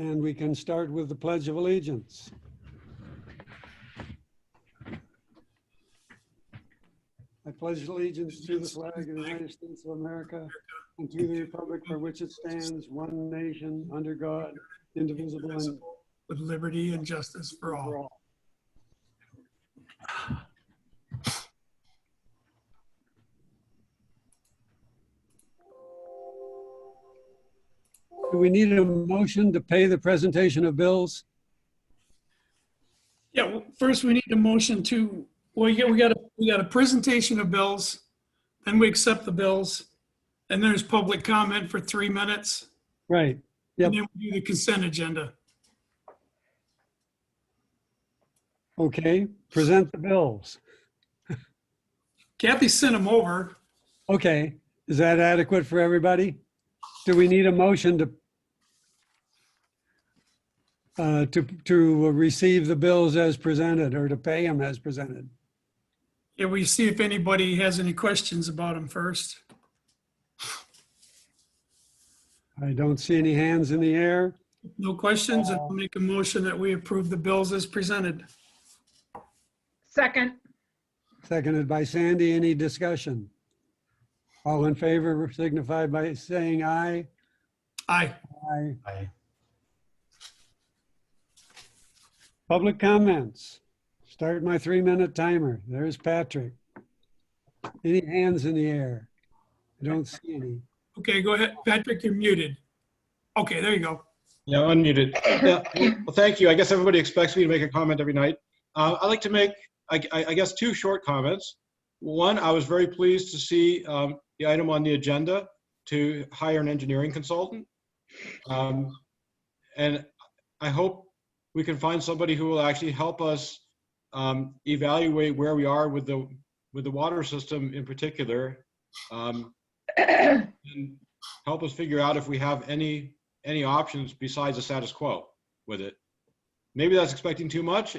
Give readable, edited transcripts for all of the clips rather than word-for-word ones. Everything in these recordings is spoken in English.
And we can start with the Pledge of Allegiance. I pledge allegiance to the flag of the United States of America and to the republic for which it stands, one nation, under God, indivisible, and with liberty and justice for all. Do we need a motion to pay the presentation of bills? Yeah, well, first we need a motion to, well, we got a presentation of bills, then we accept the bills, and there's public comment for 3 minutes, Right. Yep. and then we do the consent agenda. Okay. Present the bills. Kathy sent them over. Okay. Is that adequate for everybody? Do we need a motion to receive the bills as presented or to pay them as presented? Yeah, we see if anybody has any questions about them first. I don't see any hands in the air. No questions, I'll make a motion that we approve the bills as presented. Second. Seconded by Sandy. Any discussion? All in favor signify by saying aye. Aye. Aye. Aye. Public comments. Start my 3-minute timer. There's Patrick. Any hands in the air? I don't see any. Okay, go ahead. Patrick, you're muted. Okay, there you go. Yeah, unmuted. Yeah, well, thank you. I guess everybody expects me to make a comment every night. I'd like to make, I guess, 2 short comments. One, I was very pleased to see the item on the agenda to hire an engineering consultant. And I hope we can find somebody who will actually help us evaluate where we are with the water system in particular, and help us figure out if we have any options besides the status quo with it. Maybe that's expecting too much,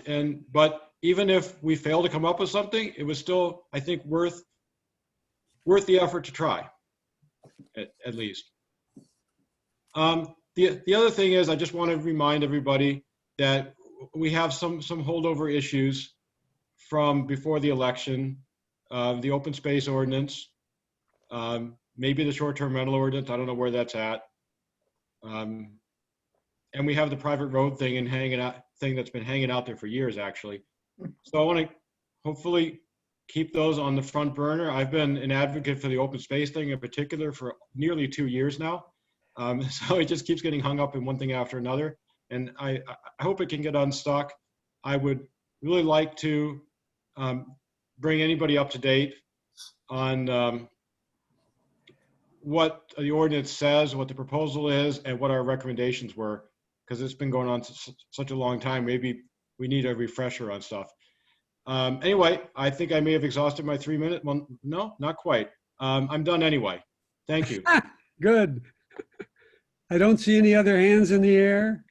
but even if we fail to come up with something, it was still, I think, worth the effort to try, at least. The other thing is, I just want to remind everybody that we have some holdover issues from before the election, the open space ordinance, maybe the short-term rental ordinance. I don't know where that's at. And we have the private road thing that's been hanging out there for years, actually. So I want to hopefully keep those on the front burner. I've been an advocate for the open space thing in particular for nearly 2 years now. So it just keeps getting hung up in one thing after another. And I hope it can get unstuck. I would really like to bring anybody up to date on what the ordinance says, what the proposal is, and what our recommendations were, because it's been going on such a long time. Maybe we need a refresher on stuff. Anyway, I think I may have exhausted my 3 minutes. Well, no, not quite. I'm done anyway. Thank you. Good. I don't see any other hands in the air.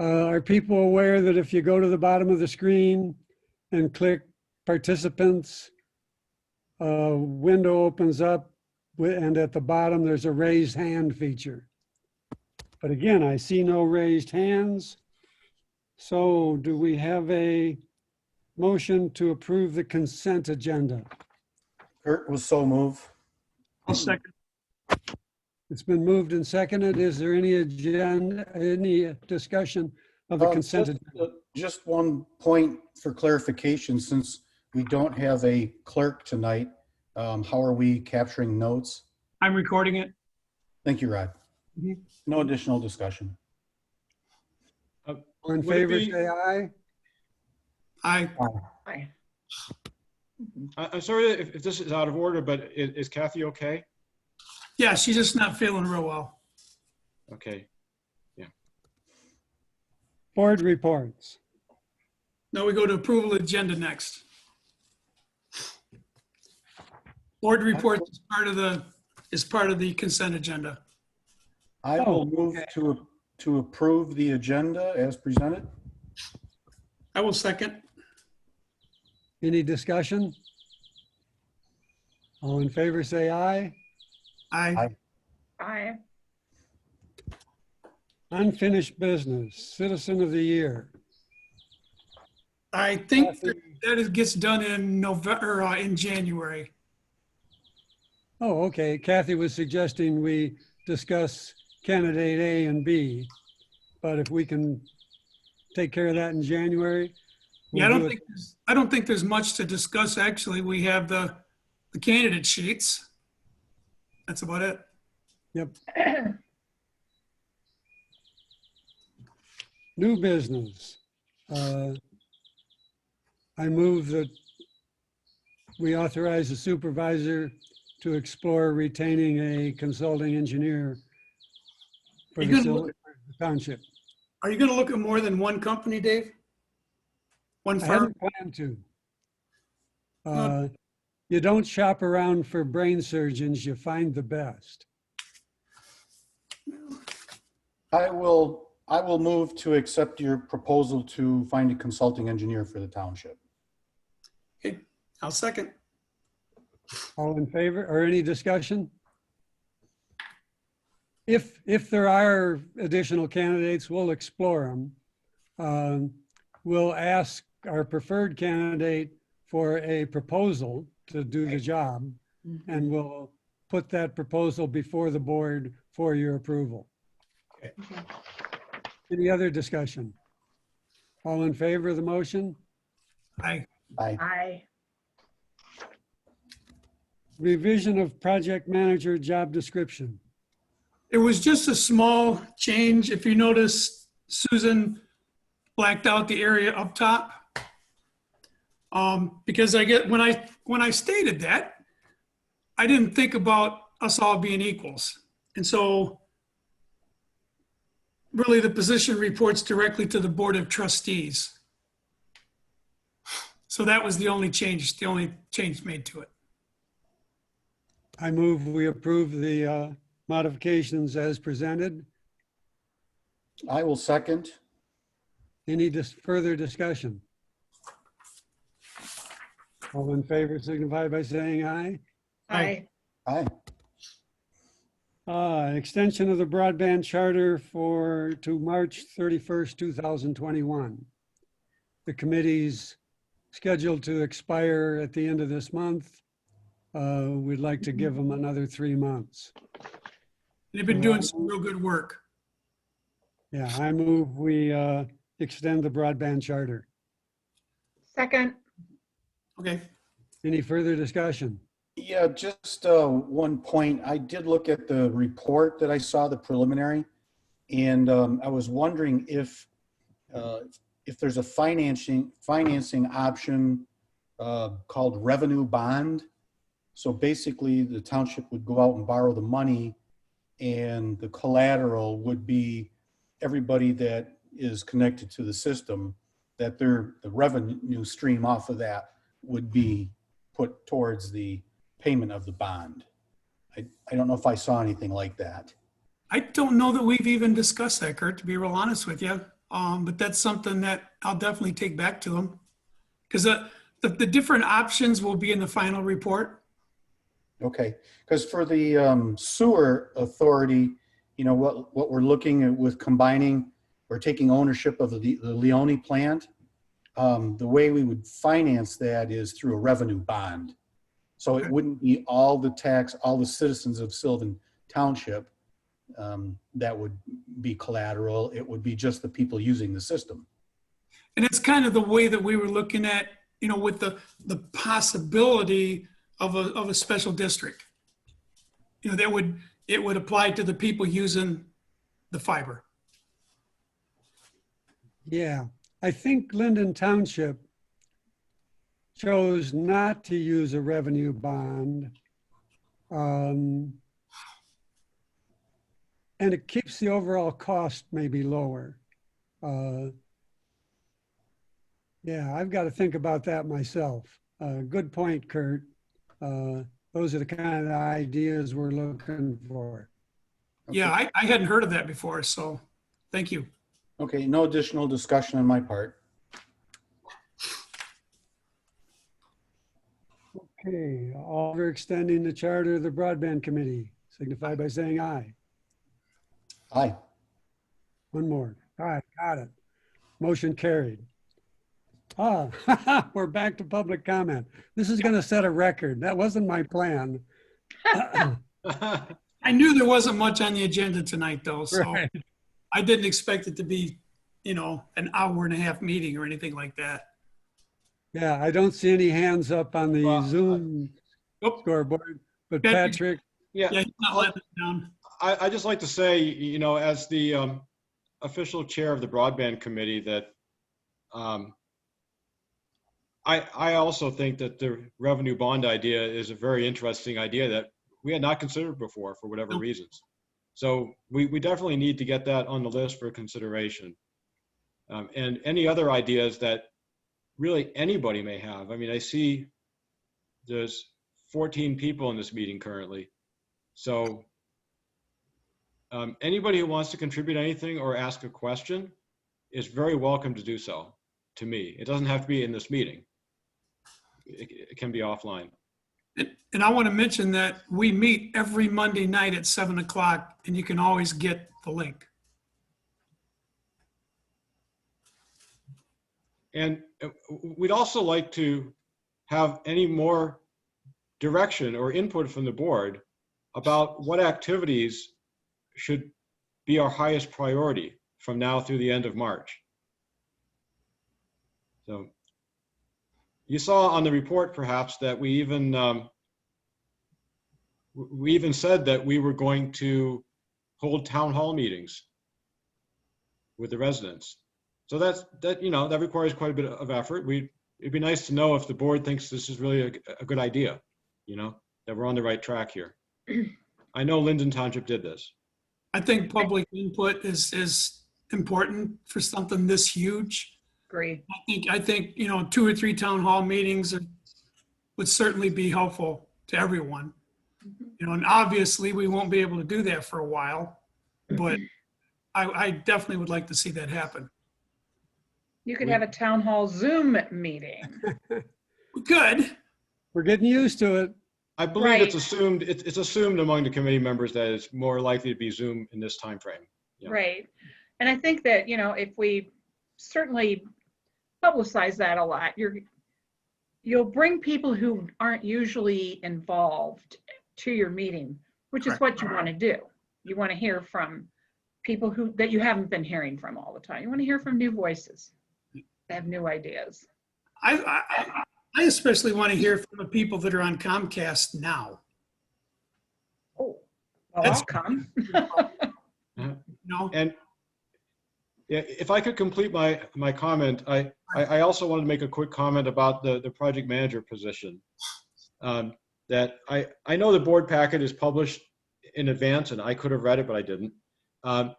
Are people aware that if you go to the bottom of the screen and click participants, a window opens up and at the bottom there's a raised hand feature. But again, I see no raised hands. So do we have a motion to approve the consent agenda? Kurt will so move. I'll second. It's been moved and seconded. Is there any discussion of the consent agenda? Just one point for clarification, since we don't have a clerk tonight, how are we capturing notes? I'm recording it. Thank you, Rod. No additional discussion. All in Would it favor, be- say aye. Aye. Aye. I'm sorry if this is out of order, but is Kathy okay? Yeah, she's just not feeling real well. Okay. Board reports. Now we go to approval agenda next. Board reports is part of the consent agenda. I will move to approve the agenda as presented. I will second. Any discussion? All in favor, say aye. Aye. Aye. Aye. Unfinished business, citizen of the year. I think that gets done in November, in January. Oh, okay. Kathy was suggesting we discuss candidate A and B, but if we can take care of that in January. Yeah, we'll do it. I don't think there's much to discuss, actually. We have the candidate sheets. That's about it. Yep. New business. I move that we authorize the supervisor to explore retaining a consulting engineer for You the gonna look- township. Are you going to look at more than one company, Dave? One I firm? hadn't planned to. You don't shop around for brain surgeons, you find the best. I will move to accept your proposal to find a consulting engineer for the township. Okay, I'll second. All in favor or any discussion? If there are additional candidates, we'll explore them. We'll ask our preferred candidate for a proposal to do the job, and we'll put that proposal before the board for your approval. Okay. Any other discussion? All in favor of the motion? Aye. Aye. Aye. Revision of project manager job description. It was just a small change. If you notice, Susan blacked out the area up top. Because when I stated that, I didn't think about us all being equals. And so really the position reports directly to the Board of Trustees. So that was the only change made to it. I move we approve the modifications as presented. I will second. Any further discussion? All in favor signify by saying aye. Aye. Aye. Extension of the broadband charter to March 31st, 2021. The committee's scheduled to expire at the end of this month. We'd like to give them another 3 months. They've been doing some real good work. Yeah, I move we extend the broadband charter. Second. Okay. Any further discussion? Yeah, just one point. I did look at the report that I saw, the preliminary, and I was wondering if there's a financing option called revenue bond. So basically, the township would go out and borrow the money, and the collateral would be everybody that is connected to the system, that the revenue stream off of that would be put towards the payment of the bond. I don't know if I saw anything like that. I don't know that we've even discussed that, Kurt, to be real honest with you. But that's something that I'll definitely take back to them. Because the different options will be in the final report. Okay, because for the sewer authority, you know, what we're looking at with combining or taking ownership of the Leone plant, the way we would finance that is through a revenue bond. So it wouldn't be all the citizens of Sylvan Township that would be collateral. It would be just the people using the system. And it's kind of the way that we were looking at, you know, with the possibility of a special district. You know, it would apply to the people using the fiber. Yeah, I think Linden Township chose not to use a revenue bond. And it keeps the overall cost maybe lower. Yeah, I've got to think about that myself. Good point, Kurt. Those are the kind of ideas we're looking for. Yeah, I hadn't heard of that before, so thank you. Okay, no additional discussion on my part. Okay, all for extending the charter of the broadband committee, signify by saying aye. Aye. One more. All right, got it. Motion carried. Ah, we're back to public comment. This is going to set a record. That wasn't my plan. I knew there wasn't much on the agenda tonight, though, so Right. I didn't expect it to be, an hour and a half meeting or anything like that. Yeah, I don't see any hands up on the Well, Zoom Nope. scoreboard, but Yeah. Patrick, Yeah, Yeah, he's not letting us down. I just like to say, as the official chair of the broadband committee, that I also think that the revenue bond idea is a very interesting idea that we had not considered before for whatever No. reasons. So we definitely need to get that on the list for consideration. And any other ideas that really anybody may have. I mean, I see there's 14 people in this meeting currently. So anybody who wants to contribute anything or ask a question is very welcome to do so to me. It doesn't have to be in this meeting. It can be offline. And I want to mention that we meet every Monday night at 7:00, and you can always get the link. And we'd also like to have any more direction or input from the board about what activities should be our highest priority from now through the end of March. So you saw on the report perhaps that we even said that we were going to hold town hall meetings with the residents. So that requires quite a bit of effort. It'd be nice to know if the board thinks this is really a good idea, that we're on the right track here. I know Linden Township did this. I think public input is important for something this huge. Agree. I think 2 or 3 town hall meetings would certainly be helpful to everyone. And obviously we won't be able to do that for a while, but I definitely would like to see that happen. You could have a town hall Zoom meeting. We could. we're getting used to it. I believe Right. it's assumed among the committee members that it's more likely to be Zoom in this time frame. Yeah. Right. And I think that, if we certainly publicize that a lot, you'll bring people who aren't usually involved to your meeting, which is what you want to do. You want to hear from people that you haven't been hearing from all the time. You want to hear from new voices that have new ideas. I especially want to hear from the people that are on Comcast now. Oh, well, That's- I'll come. And yeah, if I could complete my comment, I also wanted to make a quick comment about the project manager position. That I know the board packet is published in advance, and I could have read it, but I didn't. I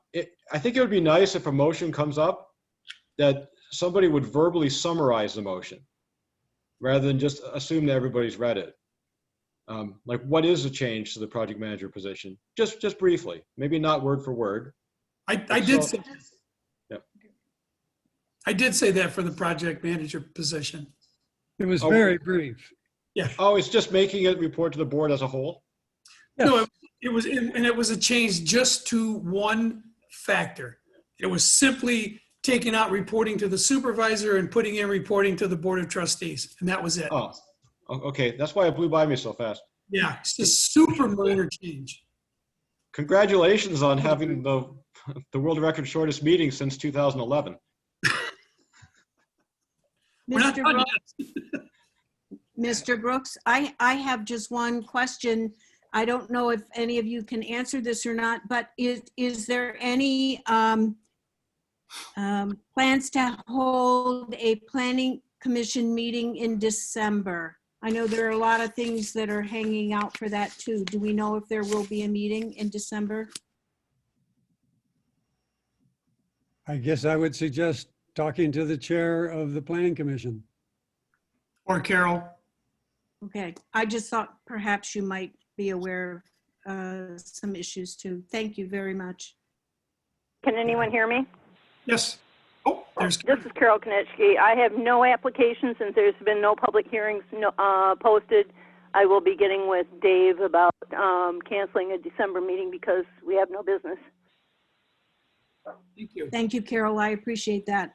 think it would be nice if a motion comes up that somebody would verbally summarize the motion rather than just assume that everybody's read it. Like, what is the change to the project manager position? Just briefly, maybe not word for word. I did So- say, Yep. I did say that for the project manager position. It was Oh. very brief. Oh, it's just making it report to the board as a whole? No, it was a change just to one factor. It was simply taking out reporting to the supervisor and putting in reporting to the board of trustees, and that was it. Oh, okay. That's why it blew by me so fast. Yeah, it's just super minor change. Congratulations on having the world record shortest meeting since 2011. We're not Mr. done Brooks, yet. Mr. Brooks, I have just one question. I don't know if any of you can answer this or not, but is there any plans to hold a planning commission meeting in December? I know there are a lot of things that are hanging out for that too. Do we know if there will be a meeting in December? I guess I would suggest talking to the chair of the planning commission. Or Carol. Okay, I just thought perhaps you might be aware of some issues too. Thank you very much. Can anyone hear me? Yes. Oh, there's, This is Carol Konechki. I have no applications since there's been no public hearings posted. I will be getting with Dave about canceling a December meeting because we have no business. Thank you. Thank you, Carol. I appreciate that.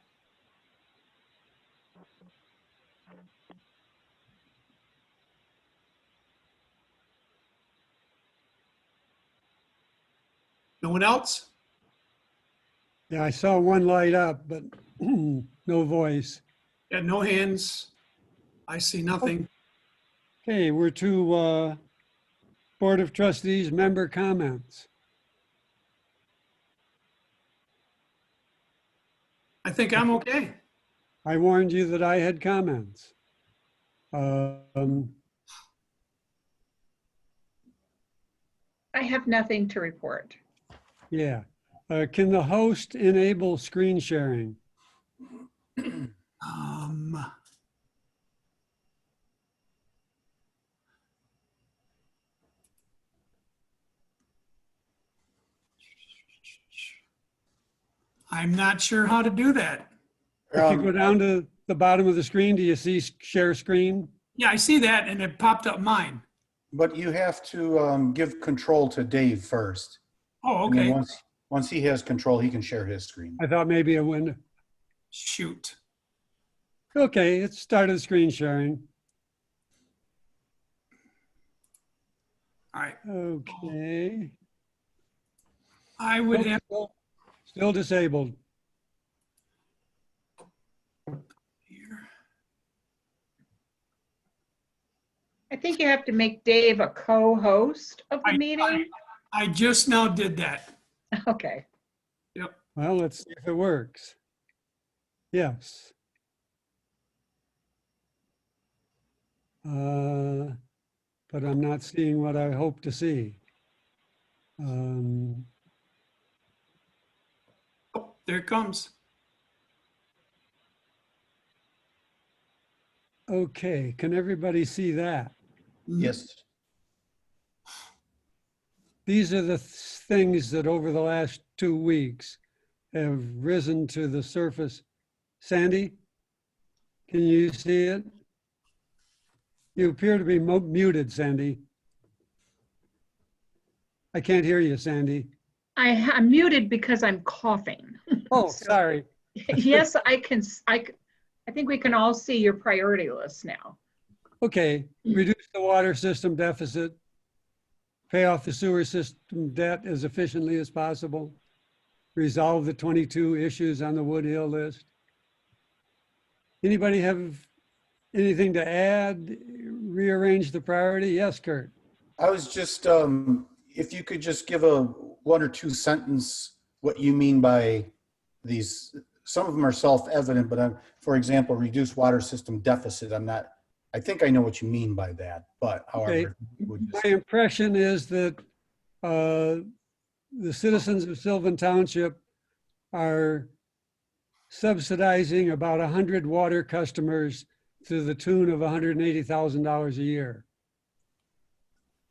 No one else? Yeah, I saw one light up, but no voice. Got no hands. I see nothing. Okay, we're to Board of Trustees member comments. I think I'm okay. I warned you that I had comments. Um, I have nothing to report. Yeah. Can the host enable screen sharing? Um, I'm not sure how to do that. If you go down to the bottom of the screen, do you see share screen? Yeah, I see that and it popped up mine. But you have to give control to Dave first. Oh, And then okay. once he has control, he can share his screen. I thought maybe a window. Shoot. Okay, it started screen sharing. All right. Okay. I would have, Still disabled. here. I think you have to make Dave a co-host of the I- meeting. I just now did that. Okay. Well, let's see if it works. Yes. But I'm not seeing what I hope to see. Oh, there it comes. Okay, can everybody see that? Yes. These are the things that over the last 2 weeks have risen to the surface. Sandy, can you see it? You appear to be muted, Sandy. I can't hear you, Sandy. I'm muted because I'm coughing. Oh, So- sorry. Yes, I think we can all see your priority list now. Okay, reduce the water system deficit, pay off the sewer system debt as efficiently as possible, resolve the 22 issues on the Wood Hill list. Anybody have anything to add? Rearrange the priority? Yes, Kurt. I was just, if you could just give a 1 or 2 sentence, what you mean by these, some of them are self-evident, but for example, reduce water system deficit. I think I know what you mean by that, but however. would My just- impression is that the citizens of Sylvan Township are subsidizing about 100 water customers to the tune of $180,000 a year.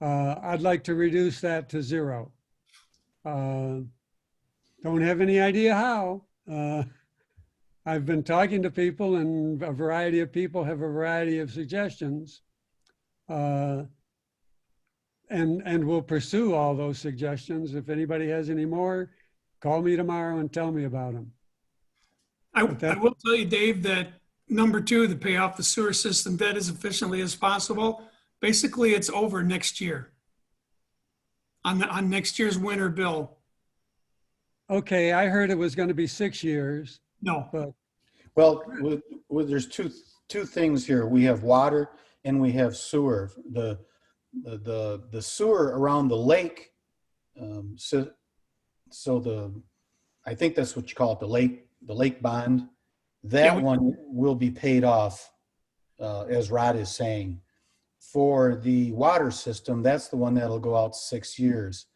I'd like to reduce that to 0. Don't have any idea how. I've been talking to people and a variety of people have a variety of suggestions. And we'll pursue all those suggestions. If anybody has any more, call me tomorrow and tell me about them. I Okay. will tell you, Dave, that number 2, the pay off the sewer system debt as efficiently as possible. Basically, it's over next year. On next year's winter bill. Okay, I heard it was going to be 6 years, No, but Well, there's two things here. We have water and we have sewer. The sewer around the lake, I think that's what you call it, the lake bond. That one will be paid off, as Rod is saying. For the water system, that's the one that'll go out 6 years.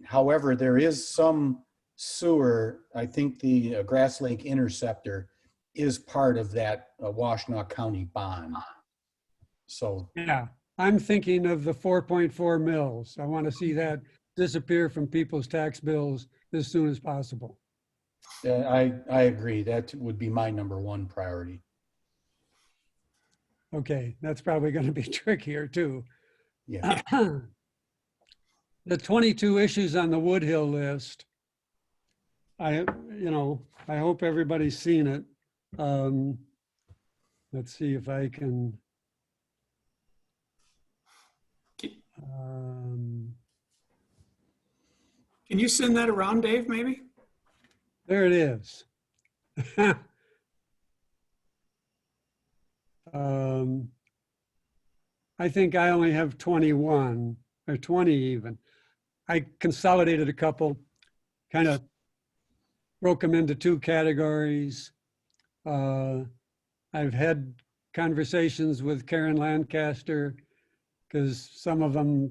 However, there is some sewer, I think the Grass Lake Interceptor is part of that Washtenaw County bond. So, yeah, I'm thinking of the 4.4 mils. I want to see that disappear from people's tax bills as soon as possible. I agree. That would be my number 1 priority. Okay, that's probably going to be trickier too. Yeah. The 22 issues on the Wood Hill list, I hope everybody's seen it. Let's see if I can. um, Can you send that around, Dave, maybe? There it is. I think I only have 21 or 20 even. I consolidated a couple, kind of broke them into two categories. I've had conversations with Karen Lancaster because some of them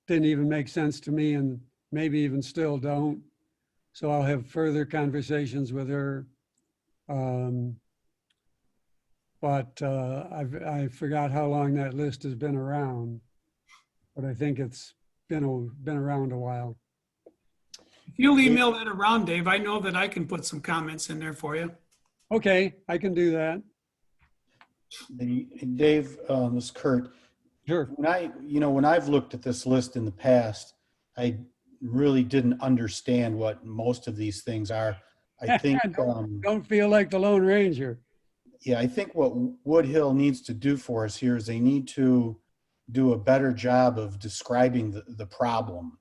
didn't even make sense to me and maybe even still don't. So I'll have further conversations with her. But I forgot how long that list has been around, but I think it's been around a while. If you'll email that around, Dave, I know that I can put some comments in there for you. Okay, I can do that. Dave, this is Kurt. Sure. When I've looked at this list in the past, I really didn't understand what most of these things are. I think, Don't feel like the Lone Ranger. yeah, I think what Woodhill needs to do for us here is they need to do a better job of describing the problem.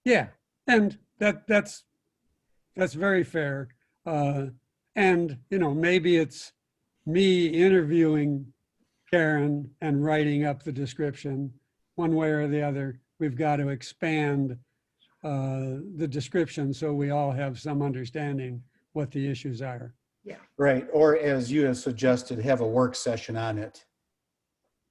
Yeah, and that's very fair. And maybe it's me interviewing Karen and writing up the description. One way or the other, we've got to expand the description so we all have some understanding what the issues are. Right, or as you have suggested, have a work session on it.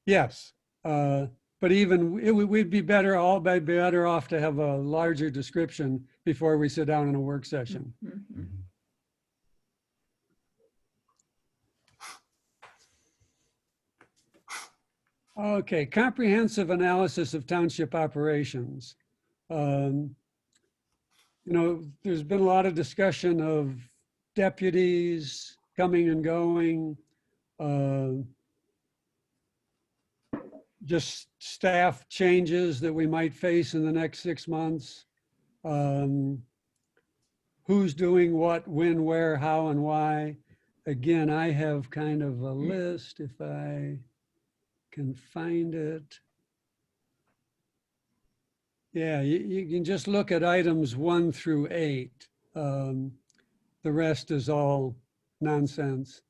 Yes, but even we'd be better off to have a larger description before we sit down in a work session. Okay, comprehensive analysis of township operations. There's been a lot of discussion of deputies coming and going, just staff changes that we might face in the next 6 months. Who's doing what, when, where, how, and why. Again, I have kind of a list if I can find it. Yeah, you can just look at items 1 through 8. The rest is all nonsense.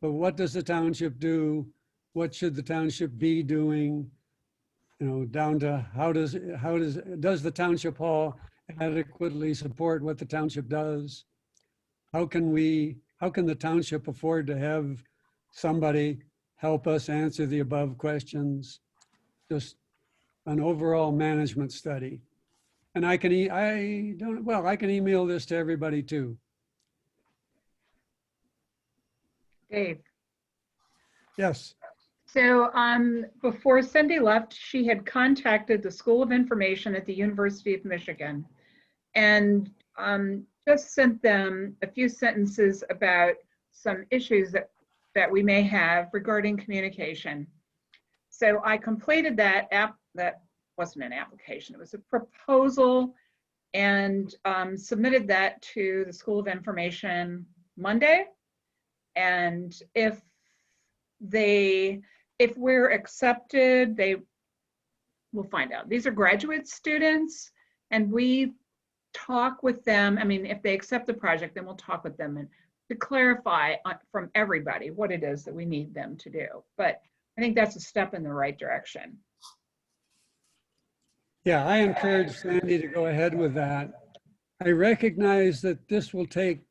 But what does the township do? What should the township be doing? Down to how does the township hall adequately support what the township does? How can the township afford to have somebody help us answer the above questions? Just an overall management study. And I can email this to everybody too. Dave. Yes. So before Cindy left, she had contacted the School of Information at the University of Michigan and just sent them a few sentences about some issues that we may have regarding communication. So I completed that wasn't an application, it was a proposal, and submitted that to the School of Information Monday. And if we're accepted, we'll find out. These are graduate students, and we talk with them. I mean, if they accept the project, then we'll talk with them and to clarify from everybody what it is that we need them to do. But I think that's a step in the right direction. Yeah, I encourage Sandy to go ahead with that. I recognize that this will take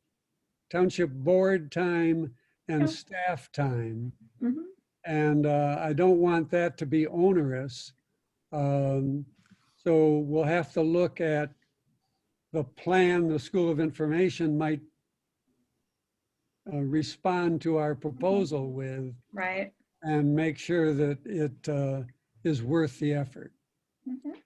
township board time and staff time. Mhm. And I don't want that to be onerous. So we'll have to look at the plan the School of Information might respond to our proposal with, Right. and make sure that it is worth the effort. Mhm.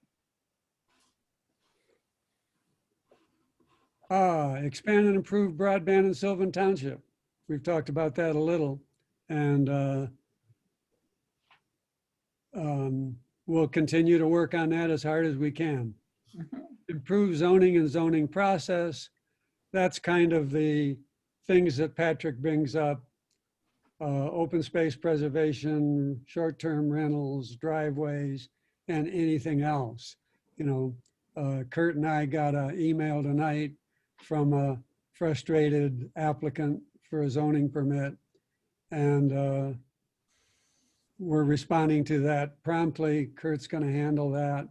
Expand and improve broadband in Sylvan Township. We've talked about that a little, and we'll continue to work on that as hard as we can. Mhm. improve zoning and zoning process. That's kind of the things that Patrick brings up. Open space preservation, short-term rentals, driveways, and anything else. You know, Kurt and I got an email tonight from a frustrated applicant for a zoning permit. And we're responding to that promptly. Kurt's going to handle that.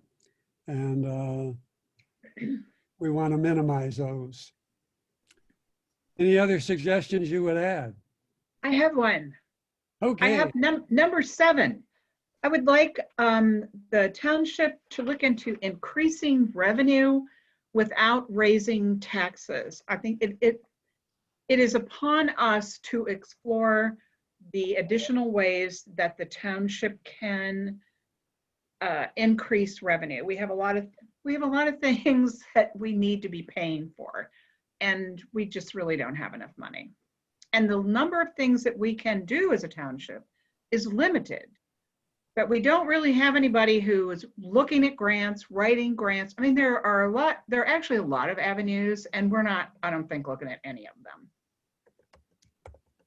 And we want to minimize those. Any other suggestions you would add? I have one. I Okay, have number 7. I would like the township to look into increasing revenue without raising taxes. I think it is upon us to explore the additional ways that the township can increase revenue. We have a lot of things that we need to be paying for, and we just really don't have enough money. And the number of things that we can do as a township is limited. But we don't really have anybody who is looking at grants, writing grants. I mean, there are actually a lot of avenues, and we're not, I don't think, looking at any of them.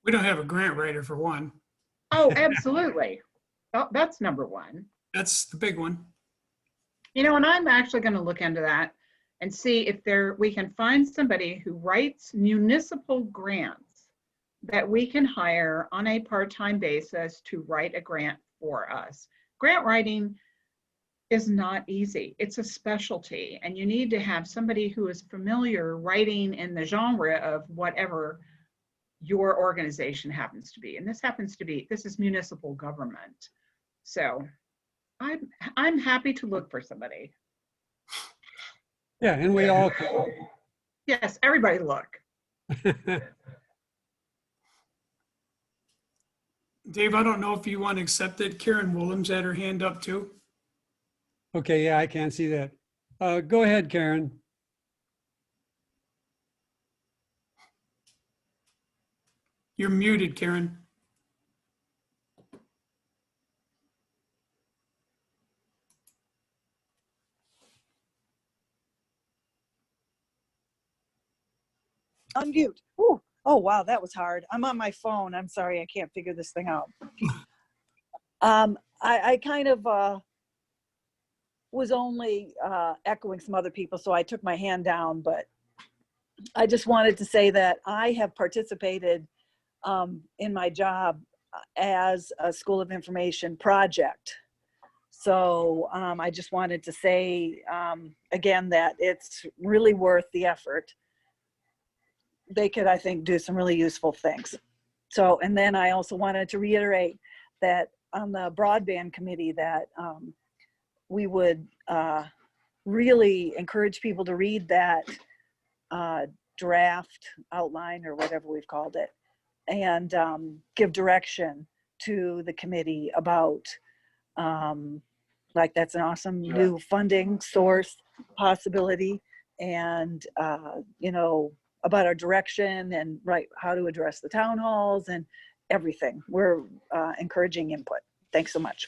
We don't have a grant writer for one. Oh, absolutely. Oh, that's number 1. That's the big one. You know, and I'm actually going to look into that and see if we can find somebody who writes municipal grants that we can hire on a part-time basis to write a grant for us. Grant writing is not easy. It's a specialty, and you need to have somebody who is familiar writing in the genre of whatever your organization happens to be. And this is municipal government. So I'm happy to look for somebody. yeah, and we all Yes, everybody look. Dave, I don't know if you want to accept it. Karen Williams had her hand up too. Okay, yeah, I can't see that. Go ahead, Karen. You're muted, Karen. Unmute. Ooh. Oh, wow, that was hard. I'm on my phone. I'm sorry, I can't figure this thing out. I kind of was only echoing some other people, so I took my hand down, but I just wanted to say that I have participated in my job as a School of Information project. So I just wanted to say again that it's really worth the effort. They could, I think, do some really useful things. So, and then I also wanted to reiterate that on the broadband committee that we would really encourage people to read that draft outline or whatever we've called it, and give direction to the committee about like that's an awesome new funding source possibility, and you know, about our direction and how to address the town halls and everything. We're encouraging input. Thanks so much.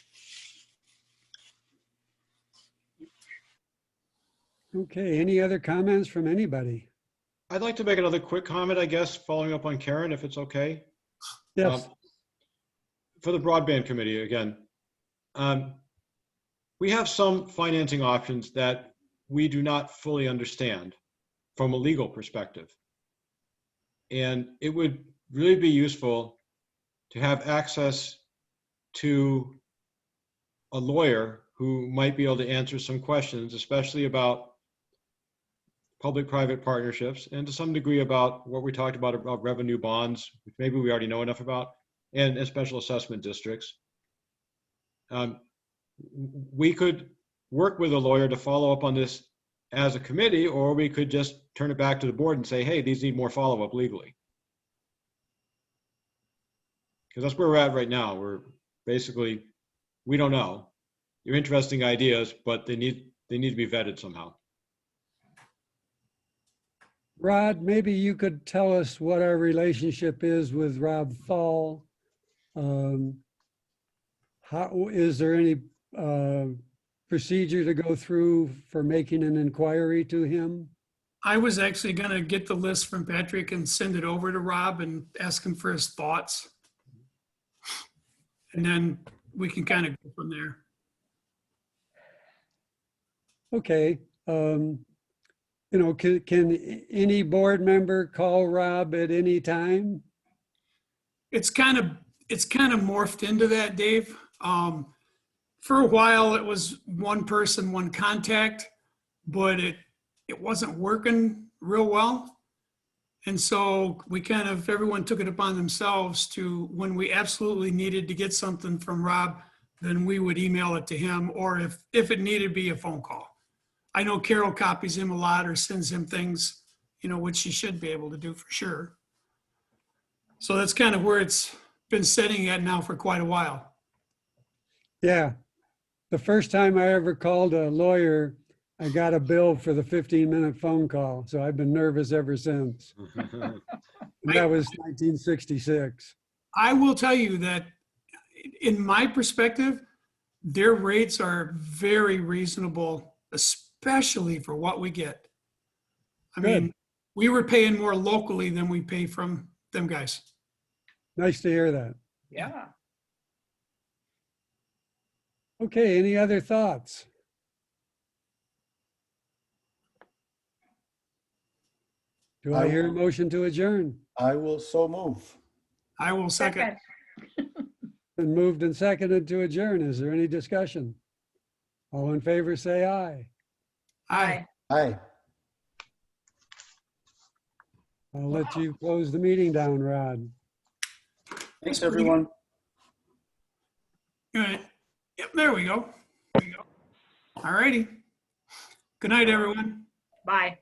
Okay, any other comments from anybody? I'd like to make another quick comment, I guess, following up on Karen, if it's okay. Yes, For the broadband committee, again, we have some financing options that we do not fully understand from a legal perspective. And it would really be useful to have access to a lawyer who might be able to answer some questions, especially about public-private partnerships, and to some degree about what we talked about revenue bonds, which maybe we already know enough about, and special assessment districts. We could work with a lawyer to follow up on this as a committee, or we could just turn it back to the board and say, hey, these need more follow-up legally. Because that's where we're at right now. We're basically, we don't know. They're interesting ideas, but they need to be vetted somehow. Rod, maybe you could tell us what our relationship is with Rob Thal. How is there any procedure to go through for making an inquiry to him? I was actually gonna get the list from Patrick and send it over to Rob and ask him for his thoughts. And then we can kind of go from there. Okay. You know, can any board member call Rob at any time? It's kind of morphed into that, Dave. For a while, it was one person, one contact, but it wasn't working real well. And so everyone took it upon themselves to, when we absolutely needed to get something from Rob, then we would email it to him, or if it needed, be a phone call. I know Carol copies him a lot or sends him things, which she should be able to do for sure. So that's kind of where it's been sitting at now for quite a while. Yeah. The first time I ever called a lawyer, I got a bill for the 15-minute phone call. So I've been nervous ever since. And that was 1966. I will tell you that in my perspective, their rates are very reasonable, especially for what we get. I Good. mean, we were paying more locally than we pay from them guys. Nice to hear that. Yeah. Okay, any other thoughts? Do I hear a motion to adjourn? I will so move. I will second. Been moved and seconded to adjourn. Is there any discussion? All in favor, say aye. Aye. Aye. I'll let you close the meeting down, Rod. Thanks, everyone. All right. Yep, there we go. All righty. Good night, everyone. Bye.